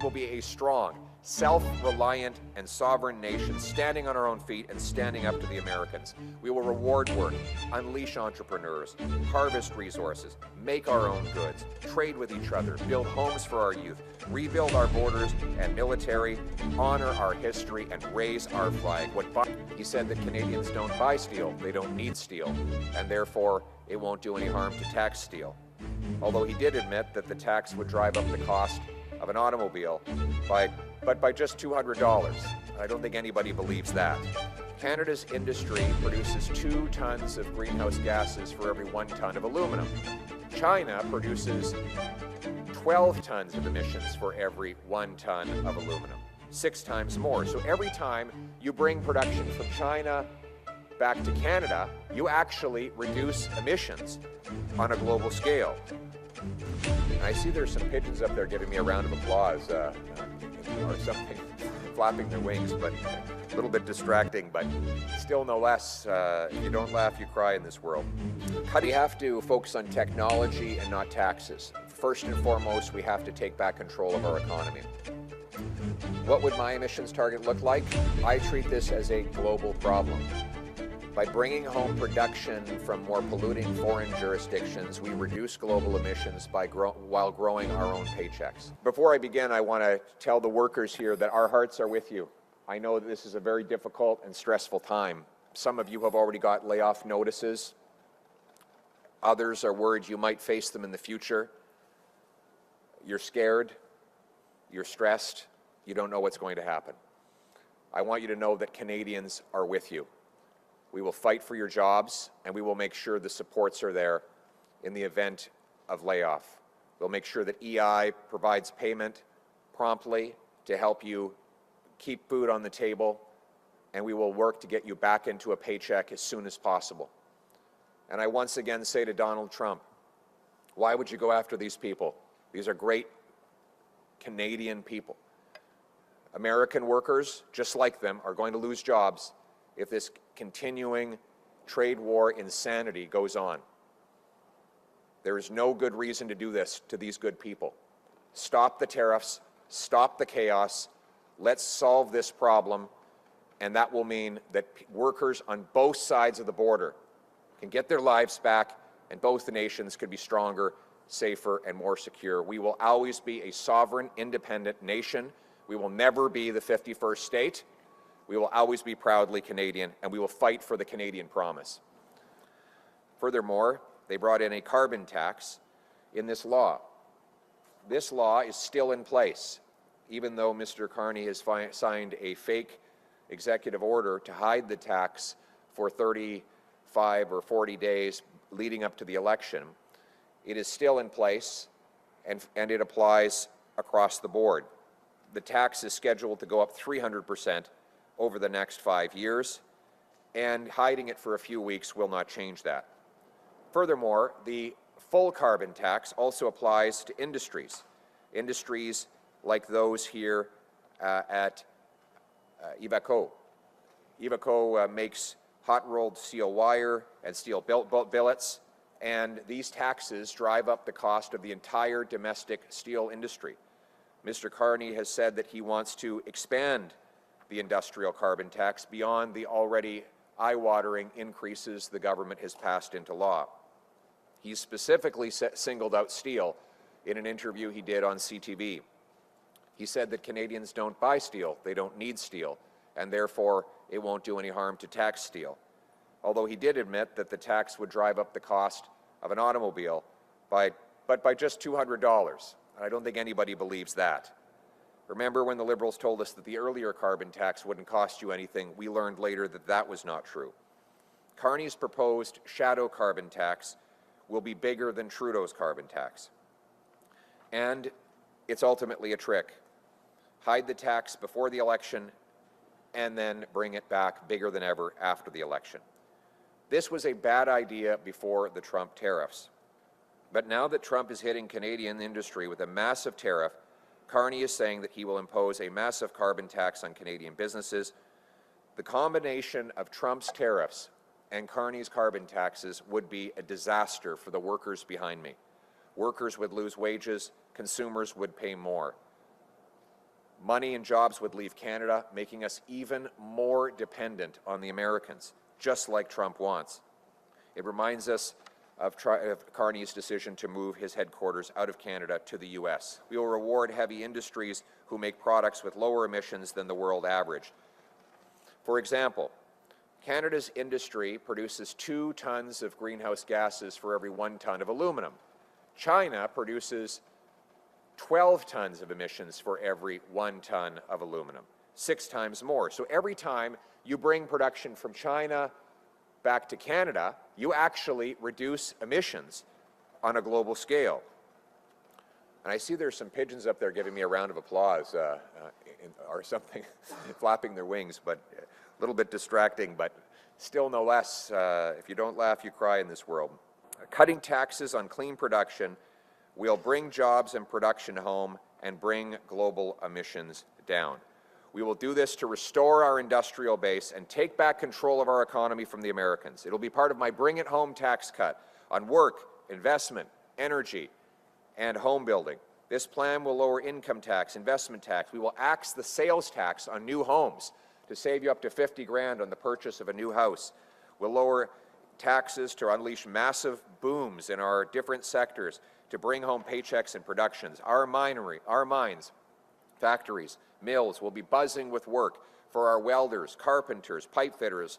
will be a strong, self-reliant and sovereign nation standing on our own feet and standing up to the Americans. We will reward work, unleash entrepreneurs, harvest resources, make our own goods, trade with each other, build homes for our youth, rebuild our borders and military, honor our history, and raise our flag. He said that Canadians don't buy steel, they don't need steel, and therefore it won't do any harm to tax steel. Although he did admit that the tax would drive up the cost of an automobile by just $200. I don't think anybody believes that. Canada's industry produces 2 tons of greenhouse gases for every 1 ton of aluminum. China produces 12 tons of emissions for every 1 ton of aluminum, 6 times more. So every time you bring production from China back to Canada, you actually reduce emissions on a global scale. I see there's some pigeons up there giving me a round of applause or something, flapping their wings, but a little bit distracting, but still no less. If you don't laugh, you cry in this world. We have to focus on technology and not taxes. First and foremost, we have to take back control of our economy. What would my emissions target look like? I treat this as a global problem. By bringing home production from more polluting foreign jurisdictions, we reduce global emissions while growing our own paychecks. Before I begin, I want to tell the workers here that our hearts are with you. I know that this is a very difficult and stressful time. Some of you have already got layoff notices. Others are worried you might face them in the future. You're scared, you're stressed, you don't know what's going to happen. I want you to know that Canadians are with you. We will fight for your jobs, and we will make sure the supports are there in the event of layoff. We'll make sure that EI provides payment promptly to help you keep food on the table, and we will work to get you back into a paycheck as soon as possible. And I once again say to Donald Trump, why would you go after these people? These are great Canadian people. American workers, just like them, are going to lose jobs if this continuing trade war insanity goes on. There is no good reason to do this to these good people. Stop the tariffs, stop the chaos, let's solve this problem, and that will mean that workers on both sides of the border can get their lives back, and both the nations could be stronger, safer, and more secure. We will always be a sovereign, independent nation. We will never be the 51st state. We will always be proudly Canadian, and we will fight for the Canadian promise. Furthermore, they brought in a carbon tax in this law. This law is still in place, even though Mr. Carney has signed a fake executive order to hide the tax for 35 or 40 days leading up to the election. It is still in place, and it applies across the board. The tax is scheduled to go up 300% over the next 5 years, and hiding it for a few weeks will not change that. Furthermore, the full carbon tax also applies to industries. Industries like those here at Iveco. Iveco makes hot-rolled steel wire and steel billets, and these taxes drive up the cost of the entire domestic steel industry. Mr. Carney has said that he wants to expand the industrial carbon tax beyond the already eye-watering increases the government has passed into law. He specifically singled out steel in an interview he did on CTV. He said that Canadians don't buy steel, they don't need steel, and therefore it won't do any harm to tax steel. Although he did admit that the tax would drive up the cost of an automobile by just $200. I don't think anybody believes that. Remember when the Liberals told us that the earlier carbon tax wouldn't cost you anything? We learned later that that was not true. Carney's proposed shadow carbon tax will be bigger than Trudeau's carbon tax. And it's ultimately a trick. Hide the tax before the election and then bring it back bigger than ever after the election. This was a bad idea before the Trump tariffs. But now that Trump is hitting Canadian industry with a massive tariff, Carney is saying that he will impose a massive carbon tax on Canadian businesses. The combination of Trump's tariffs and Carney's carbon taxes would be a disaster for the workers behind me. Workers would lose wages, consumers would pay more. Money and jobs would leave Canada, making us even more dependent on the Americans, just like Trump wants. It reminds us of Carney's decision to move his headquarters out of Canada to the U.S. We will reward heavy industries who make products with lower emissions than the world average. For example, Canada's industry produces 2 tons of greenhouse gases for every 1 ton of aluminum. China produces 12 tons of emissions for every 1 ton of aluminum, 6 times more. So every time you bring production from China back to Canada, you actually reduce emissions on a global scale. And I see there's some pigeons up there giving me a round of applause or something, flapping their wings, but a little bit distracting, but still no less. If you don't laugh, you cry in this world. Cutting taxes on clean production will bring jobs and production home and bring global emissions down. We will do this to restore our industrial base and take back control of our economy from the Americans. It will be part of my Bring It Home tax cut on work, investment, energy, and home building. This plan will lower income tax, investment tax. We will axe the sales tax on new homes to save you up to 50 grand on the purchase of a new house. We'll lower taxes to unleash massive booms in our different sectors to bring home paychecks and productions. Our mines, factories, mills will be buzzing with work for our welders, carpenters, pipe fitters,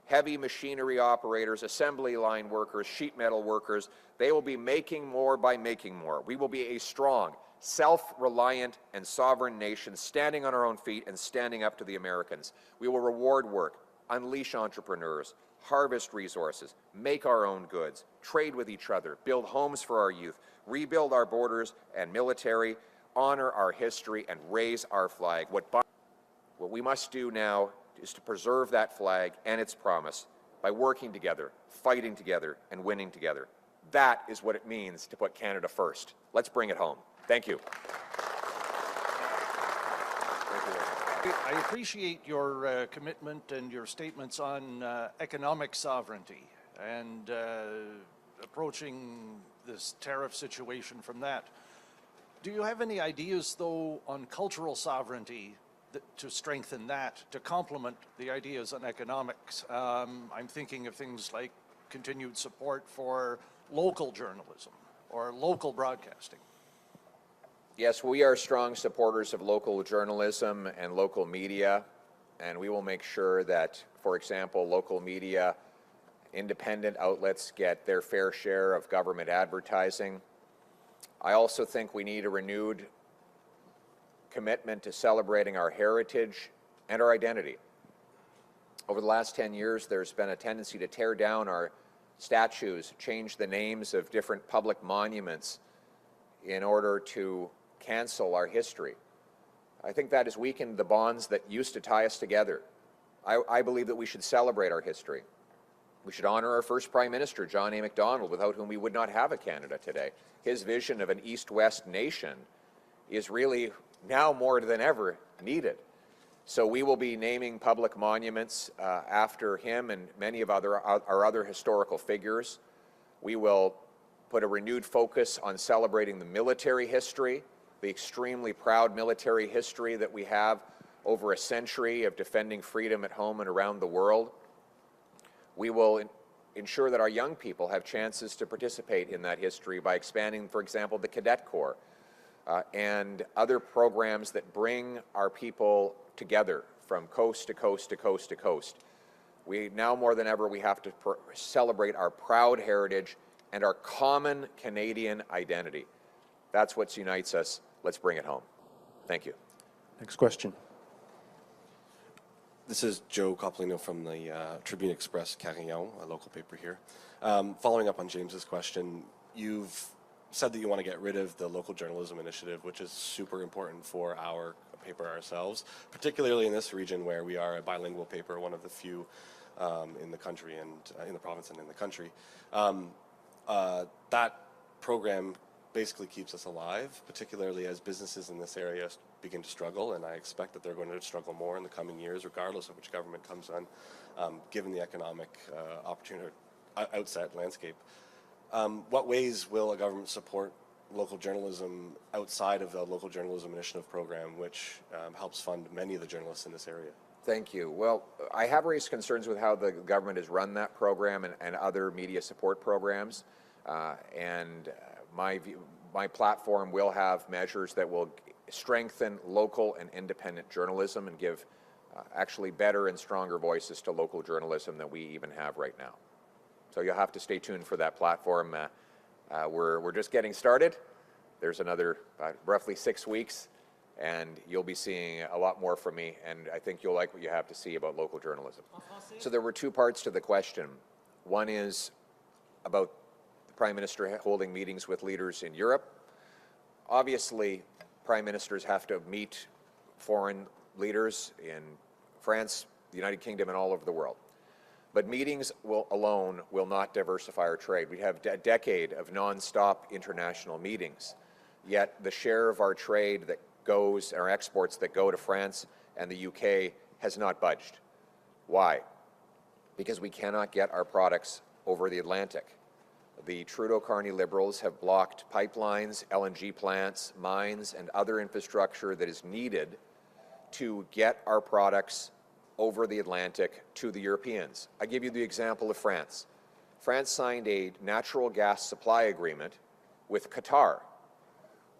heavy machinery operators, assembly line workers, sheet metal workers. They will be making more by making more. We will be a strong, self-reliant and sovereign nation standing on our own feet and standing up to the Americans. We will reward work, unleash entrepreneurs, harvest resources, make our own goods, trade with each other, build homes for our youth, rebuild our borders and military, honor our history, and raise our flag. What we must do now is to preserve that flag and its promise by working together, fighting together, and winning together. That is what it means to put Canada first. Let's bring it home. Thank you. I appreciate your commitment and your statements on economic sovereignty and approaching this tariff situation from that. Do you have any ideas, though, on cultural sovereignty to strengthen that, to complement the ideas on economics? I'm thinking of things like continued support for local journalism or local broadcasting. Yes, we are strong supporters of local journalism and local media, and we will make sure that, for example, local media, independent outlets get their fair share of government advertising. I also think we need a renewed commitment to celebrating our heritage and our identity. Over the last 10 years, there's been a tendency to tear down our statues, change the names of different public monuments in order to cancel our history. I think that has weakened the bonds that used to tie us together. I believe that we should celebrate our history. We should honor our first Prime Minister, John A. Macdonald, without whom we would not have a Canada today. His vision of an East-West nation is really now more than ever needed. So we will be naming public monuments after him and many of our other historical figures. We will put a renewed focus on celebrating the military history, the extremely proud military history that we have over a century of defending freedom at home and around the world. We will ensure that our young people have chances to participate in that history by expanding, for example, the Cadet Corps and other programs that bring our people together from coast to coast to coast to coast. Now more than ever, we have to celebrate our proud heritage and our common Canadian identity. That's what unites us. Let's bring it home. Thank you. Next question. This is Joe Coppolino from the Tribune Express Carillon, a local paper here. Following up on James's question, you've said that you want to get rid of the local journalism initiative, which is super important for our paper ourselves, particularly in this region where we are a bilingual paper, one of the few in the country and in the province and in the country. That program basically keeps us alive, particularly as businesses in this area begin to struggle, and I expect that they're going to struggle more in the coming years, regardless of which government comes on, given the economic opportunity outset landscape. What ways will a government support local journalism outside of the Local Journalism Initiative program, which helps fund many of the journalists in this area. Thank you. Well, I have raised concerns with how the government has run that program and other media support programs. My platform will have measures that will strengthen local and independent journalism and give actually better and stronger voices to local journalism than we even have right now. So you'll have to stay tuned for that platform. We're just getting started. There's another roughly 6 weeks, and you'll be seeing a lot more from me, and I think you'll like what you have to see about local journalism. So there were 2 parts to the question. One is about the Prime Minister holding meetings with leaders in Europe. Obviously, Prime Ministers have to meet foreign leaders in France, the United Kingdom, and all over the world. But meetings alone will not diversify our trade. We have a decade of non-stop international meetings, yet the share of our trade that goes, our exports that go to France and the UK has not budged. Why? Because we cannot get our products over the Atlantic. The Trudeau-Carney Liberals have blocked pipelines, LNG plants, mines, and other infrastructure that is needed to get our products over the Atlantic to the Europeans. I give you the example of France. France signed a natural gas supply agreement with Qatar.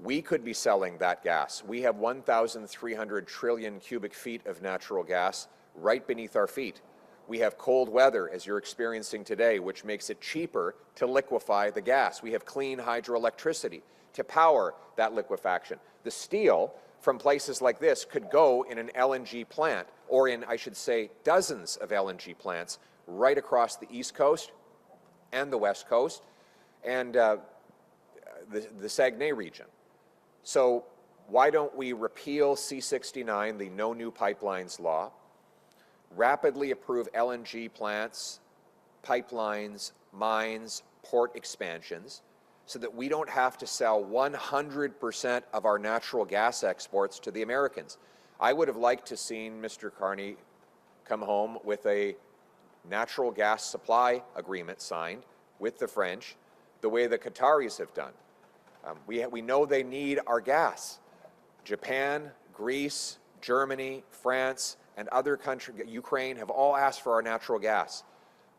We could be selling that gas. We have 1,300 trillion cubic feet of natural gas right beneath our feet. We have cold weather, as you're experiencing today, which makes it cheaper to liquefy the gas. We have clean hydroelectricity to power that liquefaction. The steel from places like this could go in an LNG plant, or in, I should say, dozens of LNG plants right across the East Coast and the West Coast and the Saguenay region. So why don't we repeal C-69, the No New Pipelines law, rapidly approve LNG plants, pipelines, mines, port expansions, so that we don't have to sell 100% of our natural gas exports to the Americans. I would have liked to seen Mr. Carney come home with a natural gas supply agreement signed with the French, the way the Qataris have done. We know they need our gas. Japan, Greece, Germany, France, and other countries, Ukraine, have all asked for our natural gas.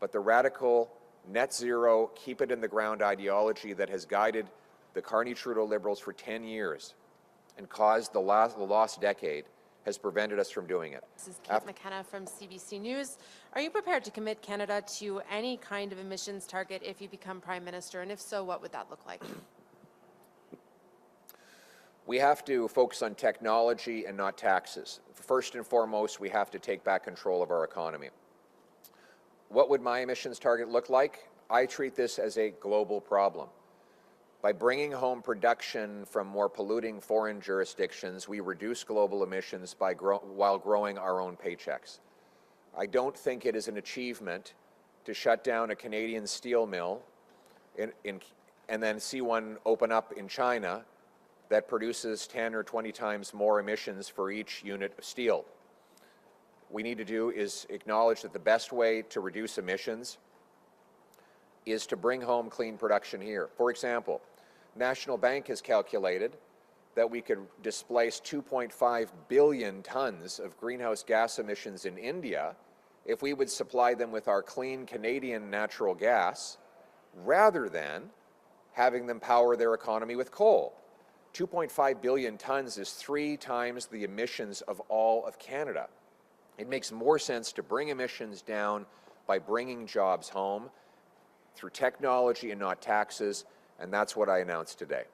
But the radical net zero, keep it in the ground ideology that has guided the Carney-Trudeau Liberals for 10 years and caused the lost decade has prevented us from doing it. This is Kate McKenna from CBC News. Are you prepared to commit Canada to any kind of emissions target if you become Prime Minister? And if so, what would that look like? We have to focus on technology and not taxes. First and foremost, we have to take back control of our economy. What would my emissions target look like? I treat this as a global problem. By bringing home production from more polluting foreign jurisdictions, we reduce global emissions while growing our own paychecks. I don't think it is an achievement to shut down a Canadian steel mill and then see one open up in China that produces 10 or 20 times more emissions for each unit of steel. We need to do is acknowledge that the best way to reduce emissions is to bring home clean production here. For example, National Bank has calculated that we could displace 2.5 billion tons of greenhouse gas emissions in India if we would supply them with our clean Canadian natural gas rather than having them power their economy with coal. 2.5 billion tons is 3 times the emissions of all of Canada. It makes more sense to bring emissions down by bringing jobs home through technology and not taxes, and that's what I announced today.